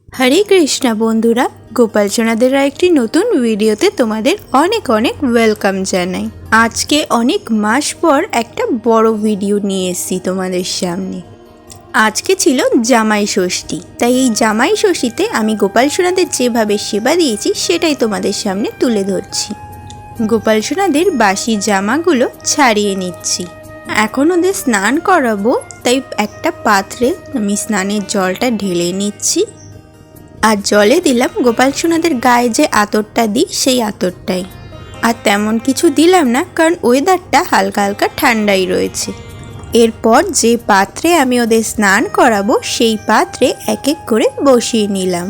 হরে কৃষ্ণা বন্ধুরা, গোপাল সোনাদের একটি নতুন ভিডিওতে তোমাদের অনেক অনেক ওয়েলকাম জানাই। আজকে অনেক মাস পর একটা বড় ভিডিও নিয়ে এসেছি তোমাদের সামনে। আজকে ছিল জামাই ষষ্ঠী, তাই এই জামাই ষষ্ঠীতে আমি গোপাল সোনাদের যেভাবে সেবা দিয়েছি সেটাই তোমাদের সামনে তুলে ধরছি। গোপাল সোনাদের বাসি জামাগুলো ছাড়িয়ে নিচ্ছি। এখন ওদের স্নান করাবো, তাই একটা পাত্রে আমি স্নানের জলটা ঢেলে নিচ্ছি। আর জলে দিলাম গোপাল সোনাদের গায়ে যে আতরটা দিই সেই আতরটাই। আর তেমন কিছু দিলাম না, কারণ ওয়েদারটা হালকা হালকা ঠান্ডাই রয়েছে। এরপর যে পাত্রে আমি ওদের স্নান করাবো সেই পাত্রে এক এক করে বসিয়ে নিলাম।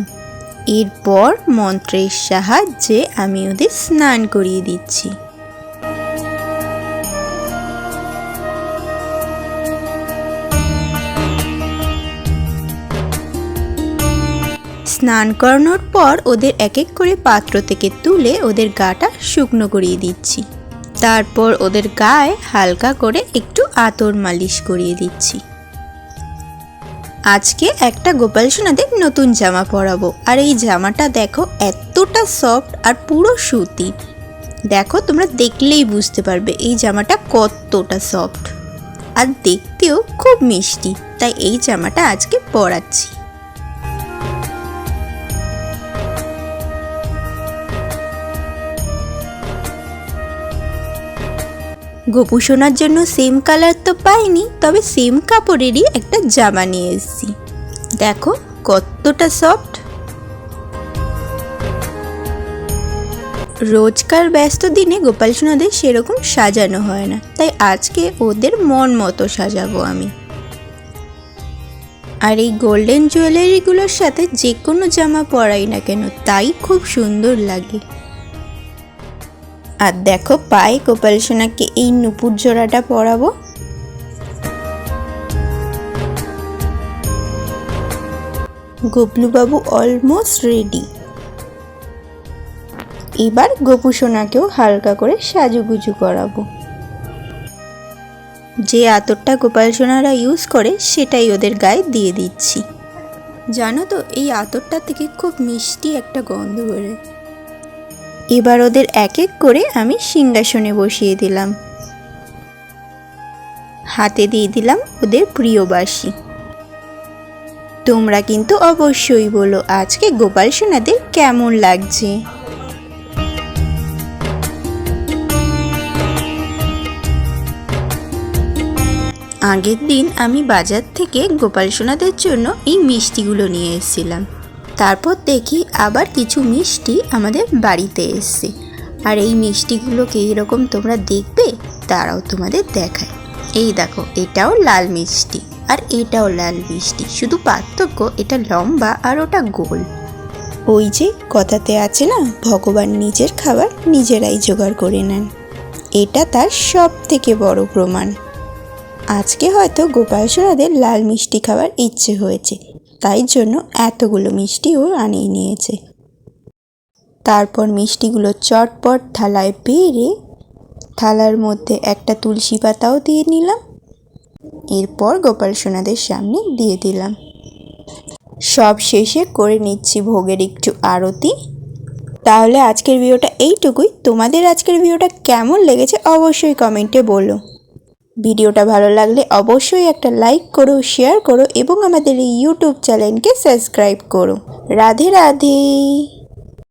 এরপর মন্ত্রের সাহায্যে আমি ওদের স্নান করিয়ে দিচ্ছি। স্নান করানোর পর ওদের এক এক করে পাত্র থেকে তুলে ওদের গাটা শুকনো করিয়ে দিচ্ছি। তারপর ওদের গায়ে হালকা করে একটু আতর মালিশ করিয়ে দিচ্ছি। আজকে একটা গোপাল সোনাদের নতুন জামা পরাবো, আর এই জামাটা দেখো এতটা সফট আর পুরো সুতির। দেখো, তোমরা দেখলেই বুঝতে পারবে এই জামাটা কতটা সফট, আর দেখতেও খুব মিষ্টি। তাই এই জামাটা আজকে পরাচ্ছি। গোপু সোনার জন্য সেম কালার তো পাইনি, তবে সেম কাপড়েরই একটা জামা নিয়ে এসেছি। দেখো কতটা সফট। রোজকার ব্যস্ত দিনে গোপাল সোনাদের সেরকম সাজানো হয় না, তাই আজকে ওদের মন মতো সাজাবো আমি। আর এই গোল্ডেন জুয়েলারিগুলোর সাথে যে কোনো জামা পরাই না কেন তাই খুব সুন্দর লাগে। আর দেখো, পায়ে গোপাল সোনাকে এই নুপুর জোড়াটা পরাবো। গোপলু বাবু অলমোস্ট রেডি। এবার গোপু সোনাকেও হালকা করে সাজুগুজু করাবো। যে আতরটা গোপাল সোনারা ইউজ করে সেটাই ওদের গায়ে দিয়ে দিচ্ছি। জানো তো, এই আতরটা থেকে খুব মিষ্টি একটা গন্ধ বেরোয়। এবার ওদের এক এক করে আমি সিংহাসনে বসিয়ে দিলাম। হাতে দিয়ে দিলাম ওদের প্রিয় বাঁশি। তোমরা কিন্তু অবশ্যই বলো আজকে গোপাল সোনাদের কেমন লাগছে। আগের দিন আমি বাজার থেকে গোপাল সোনাদের জন্য এই মিষ্টিগুলো নিয়ে এসেছিলাম। তারপর দেখি আবার কিছু মিষ্টি আমাদের বাড়িতে এসছে। আর এই মিষ্টিগুলোকে এইরকম তোমরা দেখবে, তারাও তোমাদের দেখায়। এই দেখো, এটাও লাল মিষ্টি আর এটাও লাল মিষ্টি, শুধু পার্থক্য এটা লম্বা আর ওটা গোল। ওই যে কথাতে আছে না, ভগবান নিজের খাবার নিজেরাই জোগাড় করে নেন। এটা তার সব থেকে বড় প্রমাণ। আজকে হয়তো গোপাল সোনাদের লাল মিষ্টি খাবার ইচ্ছে হয়েছে, তাই জন্য এতগুলো মিষ্টি ও আনিয়ে নিয়েছে। তারপর মিষ্টিগুলো চটপট থালায় বেড়ে থালার মধ্যে একটা তুলসী পাতাও দিয়ে নিলাম। এরপর গোপাল সোনাদের সামনে দিয়ে দিলাম। সব শেষে করে নিচ্ছি ভোগের একটু আরতি। তাহলে আজকের ভিডিওটা এইটুকুই। তোমাদের আজকের ভিডিওটা কেমন লেগেছে অবশ্যই কমেন্টে বলো। ভিডিওটা ভালো লাগলে অবশ্যই একটা লাইক করো, শেয়ার করো এবং আমাদের এই ইউটিউব চ্যানেলকে সাবস্ক্রাইব করো। রাধে রাধে।